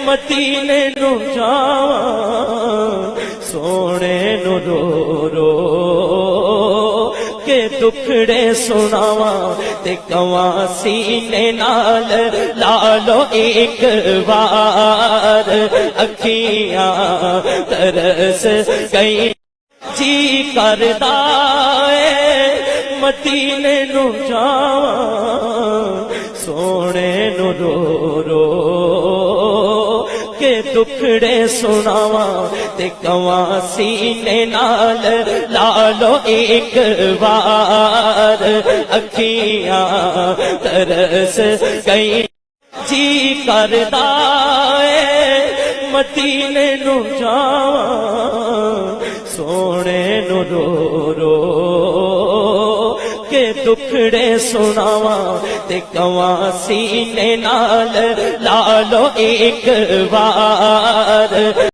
مدینے نو جاواں سونے نو رو رو کے دکھڑے سناواں تے کواں سینے نال لالو ایک بار اکھیاں ترس گئی جی کردا اے مدینے نو جاواں سونے نو رو رو کے دکھڑے سناواں تے کواں سینے نال لالو ایک بار اکھیاں ترس گئی جی کردا اے مدینے نو جاواں سونے نو رو رو کے دکھڑے سناواں تے کواں سینے نال لالو ایک بار